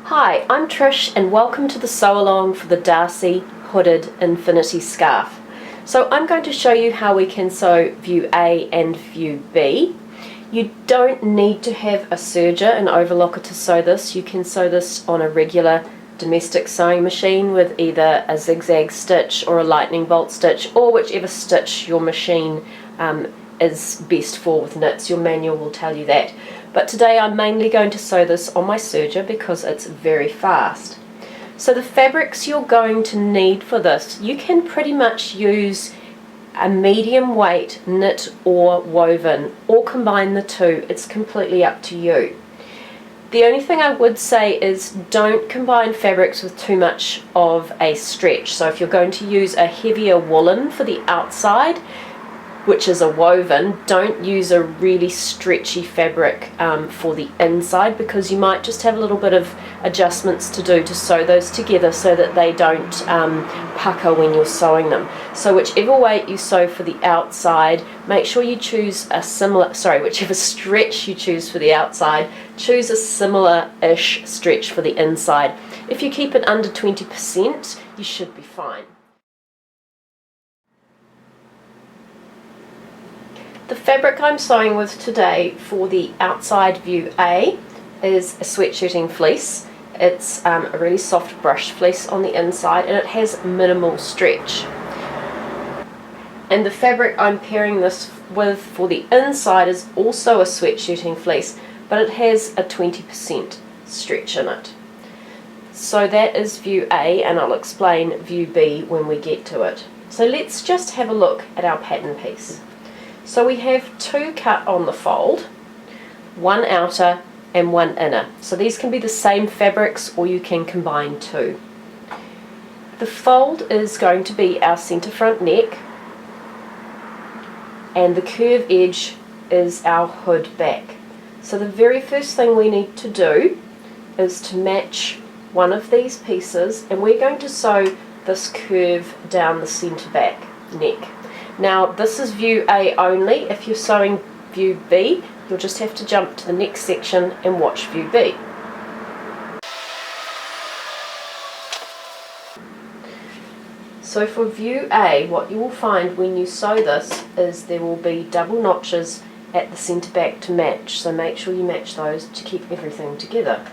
Hi, I'm Trish and welcome to the sew along for the Darcy hooded infinity scarf. So I'm going to show you how we can sew view A and view B. You don't need to have a serger and overlocker to sew this. You can sew this on a regular domestic sewing machine with either a zigzag stitch or a lightning bolt stitch, or whichever stitch your machine is best for with knits. Your manual will tell you that. But today I'm mainly going to sew this on my serger because it's very fast. So the fabrics you're going to need for this, you can pretty much use a medium weight knit or woven, or combine the two. It's completely up to you. The only thing I would say is don't combine fabrics with too much of a stretch. So if you're going to use a heavier woolen for the outside, which is a woven, don't use a really stretchy fabric for the inside, because you might just have a little bit of adjustments to do to sew those together so that they don't pucker when you're sewing them. So whichever weight you sew for the outside, make sure you choose a similar, whichever stretch you choose for the outside, choose a similar-ish stretch for the inside. If you keep it under 20%, you should be fine. The fabric I'm sewing with today for the outside view A is a sweatshirting fleece. It's a really soft brush fleece on the inside, and it has minimal stretch. And the fabric I'm pairing this with for the inside is also a sweatshirting fleece, but it has a 20% stretch in it. So that is view A, and I'll explain view B when we get to it. So let's just have a look at our pattern piece. So we have two cut on the fold, one outer and one inner. So these can be the same fabrics, or you can combine two. The fold is going to be our centre front neck, and the curve edge is our hood back. So the very first thing we need to do is to match one of these pieces, and we're going to sew this curve down the centre back neck. Now this is view A only. If you're sewing view B, you'll just have to jump to the next section and watch view B. So for view A, what you will find when you sew this is there will be double notches at the centre back to match, so make sure you match those to keep everything together.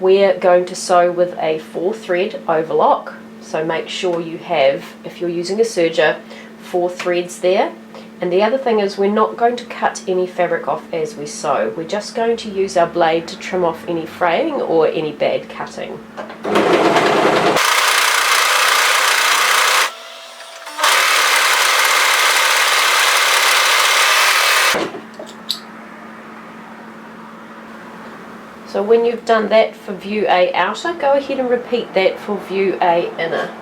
We're going to sew with a 4-thread overlock, so make sure you have, if you're using a serger, 4 threads there. And the other thing is, we're not going to cut any fabric off as we sew. We're just going to use our blade to trim off any fraying or any bad cutting. So when you've done that for view A outer, go ahead and repeat that for view A inner.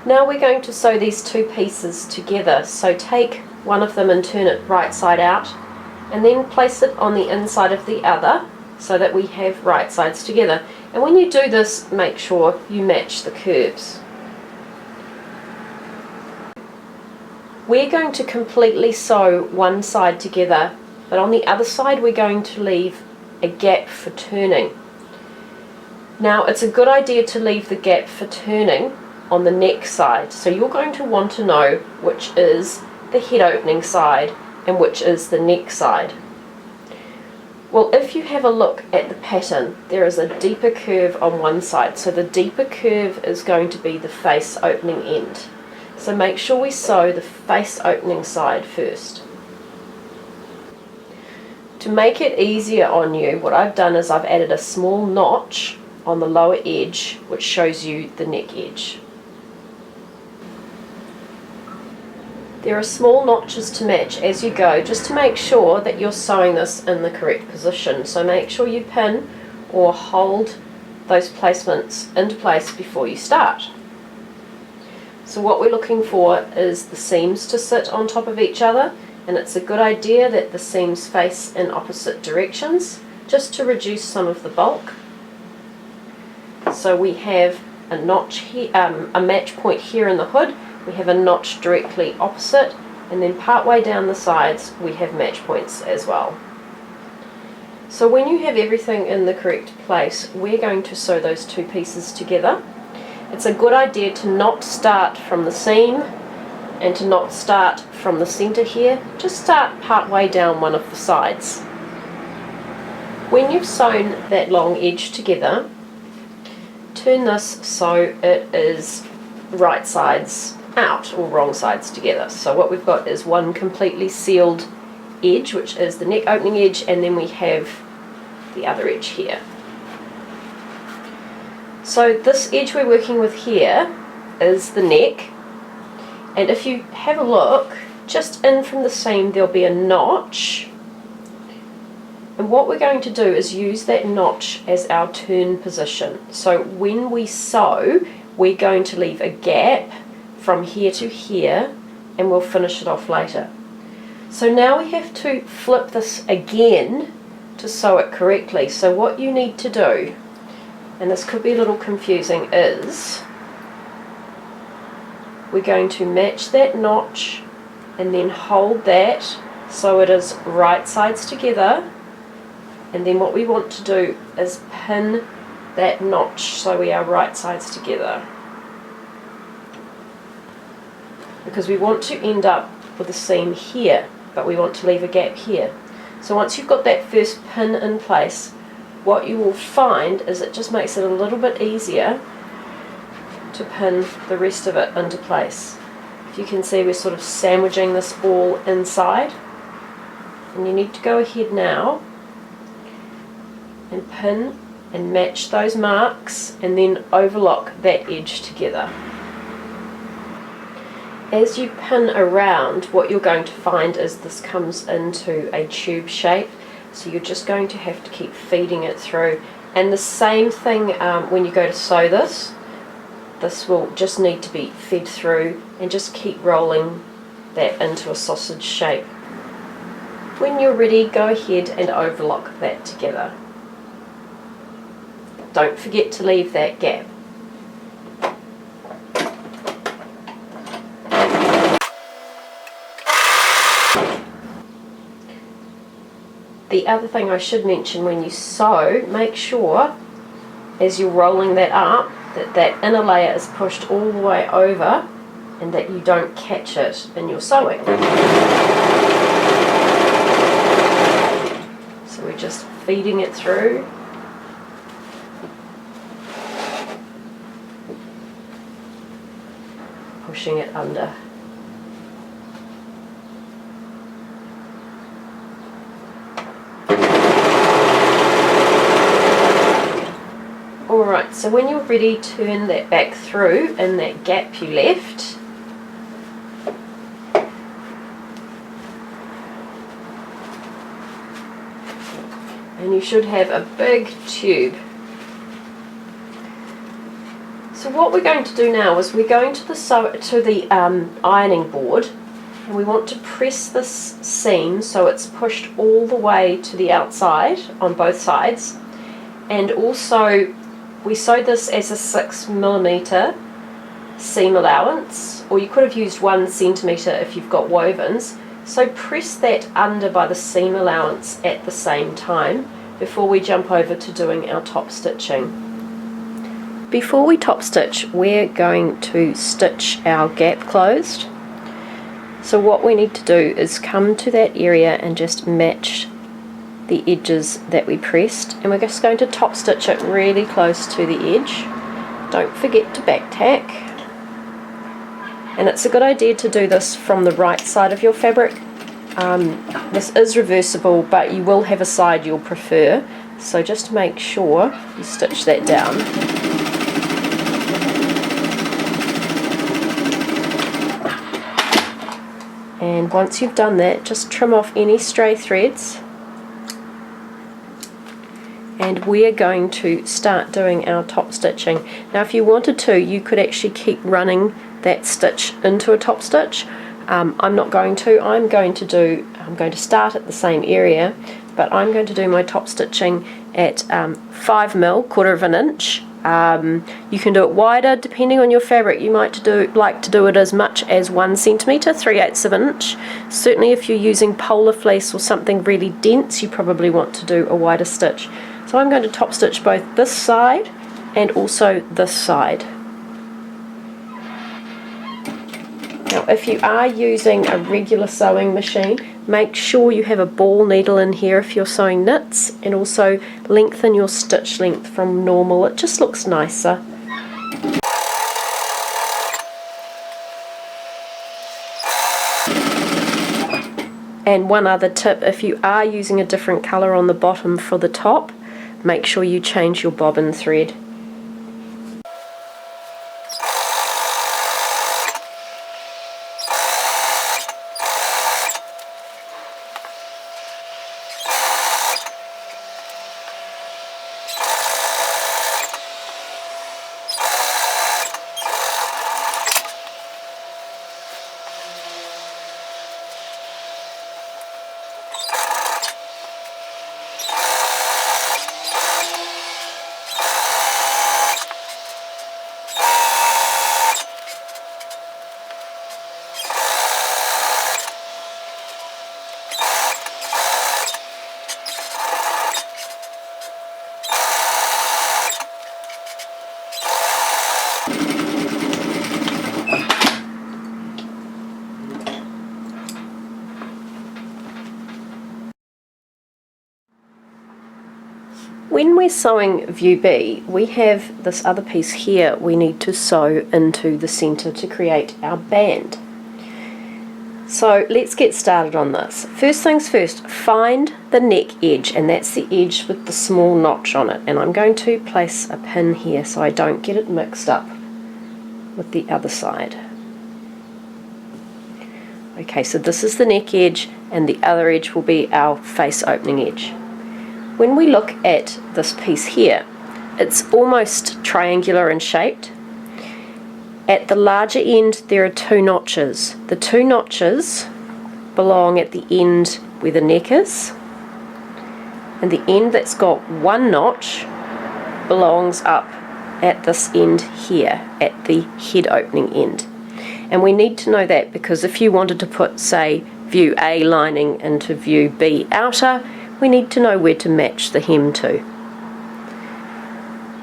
Now we're going to sew these two pieces together. So take one of them and turn it right side out, and then place it on the inside of the other so that we have right sides together. And when you do this, make sure you match the curves. We're going to completely sew one side together, but on the other side we're going to leave a gap for turning. Now it's a good idea to leave the gap for turning on the neck side, so you're going to want to know which is the head opening side and which is the neck side. Well, if you have a look at the pattern, there is a deeper curve on one side, so the deeper curve is going to be the face opening end. So make sure we sew the face opening side first. To make it easier on you, what I've done is I've added a small notch on the lower edge which shows you the neck edge. There are small notches to match as you go, just to make sure that you're sewing this in the correct position. So make sure you pin or hold those placements into place before you start. So what we're looking for is the seams to sit on top of each other and it's a good idea that the seams face in opposite directions just to reduce some of the bulk. So we have a notch here, a match point here in the hood, we have a notch directly opposite, and then part way down the sides we have match points as well. So when you have everything in the correct place, we're going to sew those two pieces together. It's a good idea to not start from the seam and to not start from the center here, just start part way down one of the sides. When you've sewn that long edge together, turn this so it is right sides out or wrong sides together. So what we've got is one completely sealed edge, which is the neck opening edge, and then we have the other edge here. So this edge we're working with here is the neck, and if you have a look, just in from the seam there'll be a notch, and what we're going to do is use that notch as our turn position. So when we sew, we're going to leave a gap from here to here, and we'll finish it off later. So now we have to flip this again to sew it correctly. So what you need to do, and this could be a little confusing, is we're going to match that notch and then hold that so it is right sides together, and then what we want to do is pin that notch so we are right sides together, because we want to end up with a seam here, but we want to leave a gap here. So once you've got that first pin in place, what you will find is it just makes it a little bit easier to pin the rest of it into place. If you can see, we're sort of sandwiching this all inside, and you need to go ahead now and pin and match those marks and then overlock that edge together. As you pin around, what you're going to find is this comes into a tube shape, so you're just going to have to keep feeding it through. And the same thing when you go to sew this will just need to be fed through, and just keep rolling that into a sausage shape. When you're ready, go ahead and overlock that together. Don't forget to leave that gap. The other thing I should mention, when you sew, make sure as you're rolling that up that that inner layer is pushed all the way over and that you don't catch it in your sewing. So we're just feeding it through. Pushing it under. Alright, so when you're ready, turn that back through in that gap you left. And you should have a big tube. So what we're going to do now is we're going to the ironing board, and we want to press this seam so it's pushed all the way to the outside on both sides. And also we sewed this as a 6mm seam allowance, or you could have used 1 centimetre if you've got wovens. So press that under by the seam allowance at the same time before we jump over to doing our top stitching. Before we top stitch, we're going to stitch our gap closed. So what we need to do is come to that area and just match the edges that we pressed, and we're just going to top stitch it really close to the edge. Don't forget to back tack, and it's a good idea to do this from the right side of your fabric. This is reversible, but you will have a side you'll prefer, so just make sure you stitch that down. And once you've done that, just trim off any stray threads, and we're going to start doing our top stitching. Now if you wanted to, you could actually keep running that stitch into a top stitch, I'm not going to. I'm going to start at the same area, but I'm going to do my top stitching at 5mm, quarter of an inch. You can do it wider depending on your fabric. You might like to do it as much as 1 centimetre, 3/8 of an inch. Certainly if you're using polar fleece or something really dense, you probably want to do a wider stitch. So I'm going to top stitch both this side and also this side. Now if you are using a regular sewing machine, make sure you have a ball needle in here if you're sewing knits, and also lengthen your stitch length from normal. It just looks nicer. And one other tip, if you are using a different colour on the bottom for the top, make sure you change your bobbin thread. When we're sewing view B, we have this other piece here we need to sew into the centre to create our band. So let's get started on this. First things first, find the neck edge, and that's the edge with the small notch on it, and I'm going to place a pin here so I don't get it mixed up with the other side. Okay, so this is the neck edge and the other edge will be our face opening edge. When we look at this piece here, it's almost triangular in shape. At the larger end there are 2 notches. The 2 notches belong at the end where the neck is, and the end that's got 1 notch belongs up at this end here, at the head opening end. And we need to know that because if you wanted to put, say, view A lining into view B outer, we need to know where to match the hem to.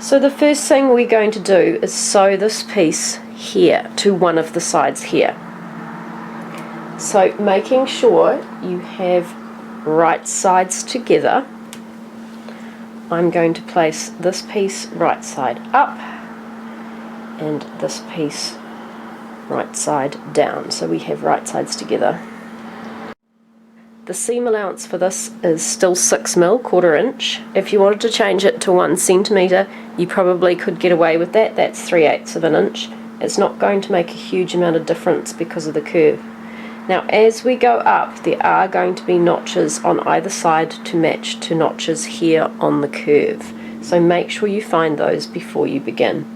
So the first thing we're going to do is sew this piece here to one of the sides here. So making sure you have right sides together, I'm going to place this piece right side up and this piece right side down, so we have right sides together. The seam allowance for this is still 6mm, quarter inch. If you wanted to change it to 1 centimetre, you probably could get away with that. That's 3/8 of an inch. It's not going to make a huge amount of difference because of the curve. Now as we go up, there are going to be notches on either side to match to notches here on the curve. So make sure you find those before you begin.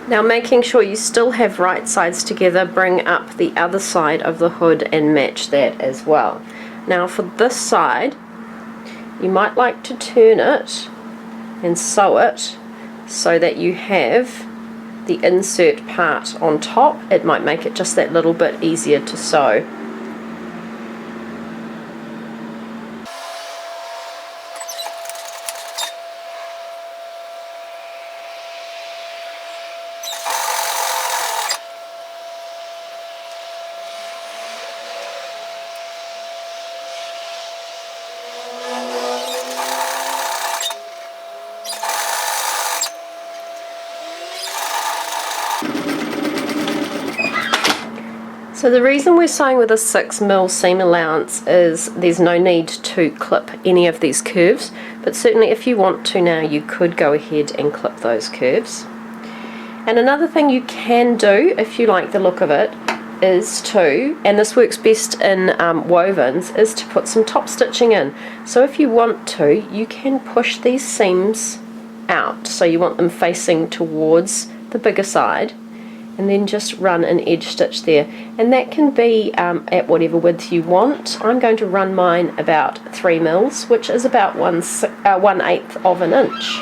Now making sure you still have right sides together, bring up the other side of the hood and match that as well. Now for this side, you might like to turn it and sew it so that you have the insert part on top. It might make it just that little bit easier to sew. So the reason we're sewing with a 6mm seam allowance is there's no need to clip any of these curves, but certainly if you want to now, you could go ahead and clip those curves. And another thing you can do, if you like the look of it, is to, and this works best in wovens, is to put some top stitching in. So if you want to, you can push these seams out, so you want them facing towards the bigger side, and then just run an edge stitch there, and that can be at whatever width you want. I'm going to run mine about 3mm, which is about 1/8 of an inch.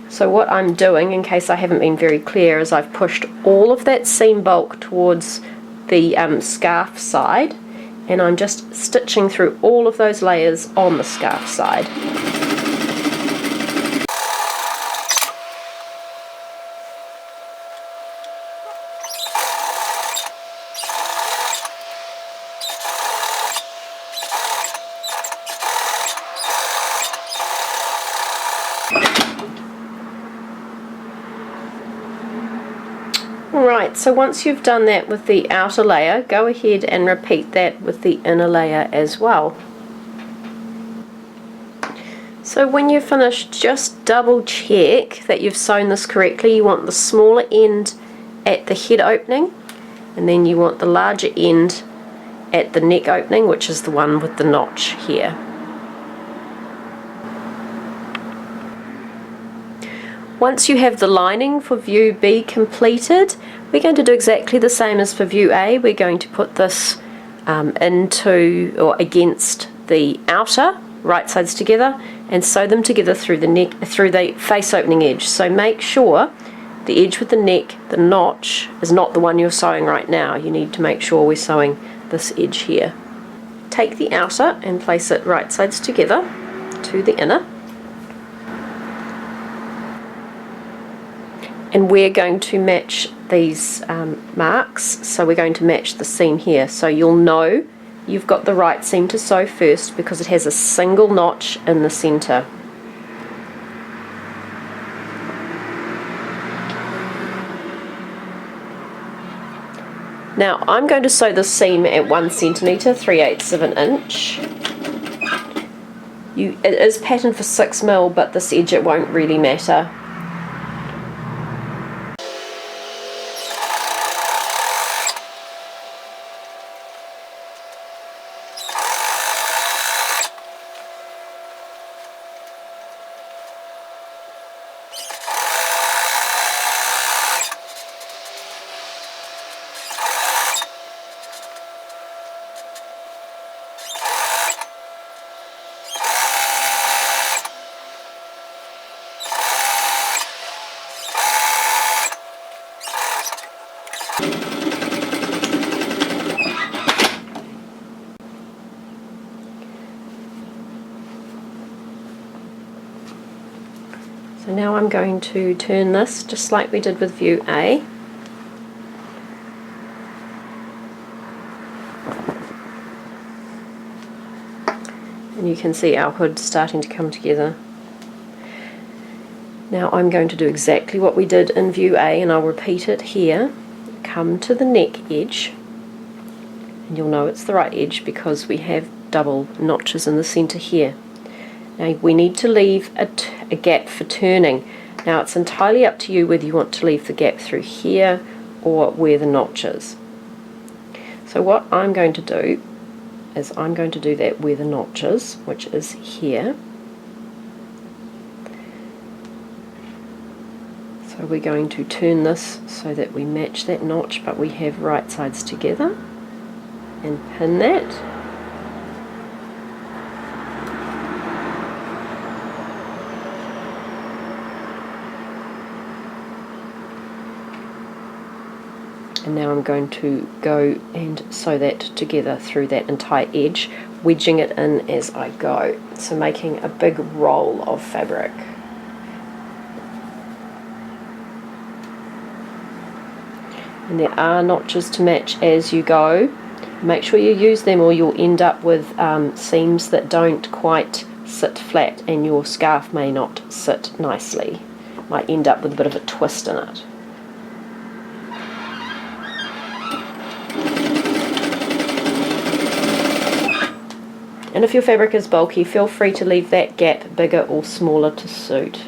So what I'm doing, in case I haven't been very clear, is I've pushed all of that seam bulk towards the scarf side, and I'm just stitching through all of those layers on the scarf side. Right, so once you've done that with the outer layer, go ahead and repeat that with the inner layer as well. So when you're finished, just double check that you've sewn this correctly. You want the smaller end at the head opening, and then you want the larger end at the neck opening, which is the one with the notch here. Once you have the lining for view B completed, we're going to do exactly the same as for view A. We're going to put this into or against the outer, right sides together, and sew them together through the neck, through the face opening edge. So make sure the edge with the neck, the notch, is not the one you're sewing right now. You need to make sure we're sewing this edge here. Take the outer and place it right sides together to the inner. And we're going to match these marks, so we're going to match the seam here. So you'll know you've got the right seam to sew first because it has a single notch in the centre. Now I'm going to sew the seam at 1 centimetre, 3/8 of an inch. It is patterned for 6mm, but this edge it won't really matter. So now I'm going to turn this just like we did with view A. And you can see our hood starting to come together. Now I'm going to do exactly what we did in view A, and I'll repeat it here. Come to the neck edge, and you'll know it's the right edge because we have double notches in the centre here. Now we need to leave a gap for turning. Now it's entirely up to you whether you want to leave the gap through here or where the notch is. So what I'm going to do is I'm going to do that where the notch is, which is here. So we're going to turn this so that we match that notch, but we have right sides together, and pin that. And now I'm going to go and sew that together through that entire edge, wedging it in as I go, so making a big roll of fabric. And there are notches to match as you go. Make sure you use them or you'll end up with seams that don't quite sit flat and your scarf may not sit nicely. Might end up with a bit of a twist in it. And if your fabric is bulky, feel free to leave that gap bigger or smaller to suit.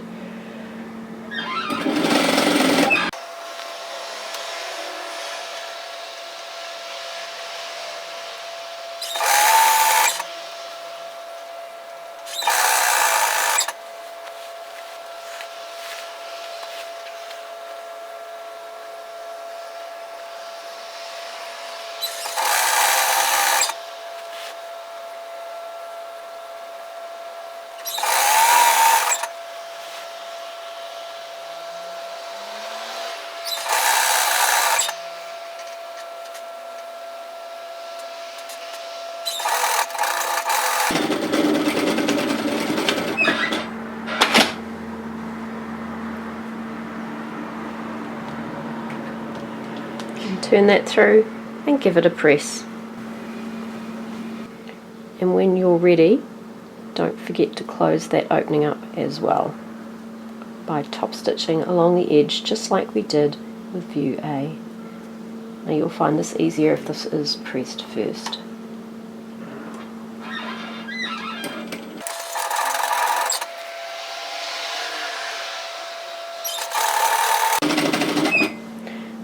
Turn that through and give it a press. And when you're ready, don't forget to close that opening up as well by top stitching along the edge, just like we did with view A. Now you'll find this easier if this is pressed first.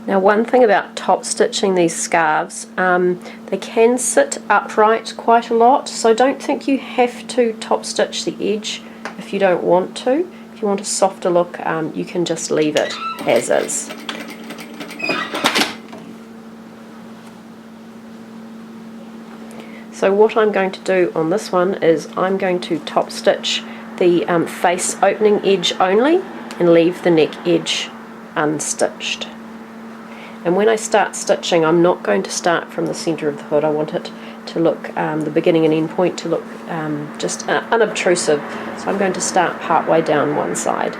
Now one thing about top stitching these scarves, they can sit upright quite a lot, so don't think you have to top stitch the edge if you don't want to. If you want a softer look, you can just leave it as is. So what I'm going to do on this one is I'm going to top stitch the face opening edge only and leave the neck edge unstitched. And when I start stitching, I'm not going to start from the centre of the hood. I want it to look, the beginning and end point to look just unobtrusive. So I'm going to start part way down one side.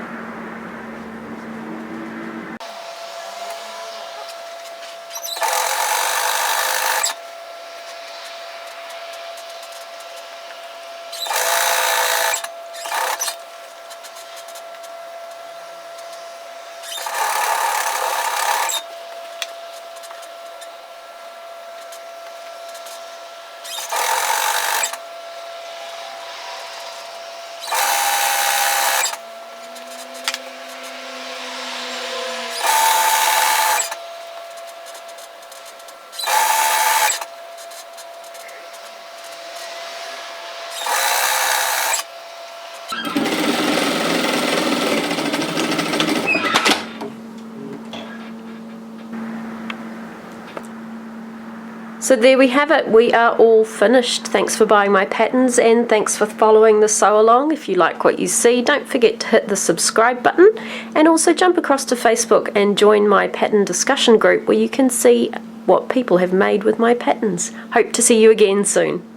So there we have it, we are all finished. Thanks for buying my patterns and thanks for following the sew along. If you like what you see, don't forget to hit the subscribe button and also jump across to Facebook and join my pattern discussion group where you can see what people have made with my patterns. Hope to see you again soon.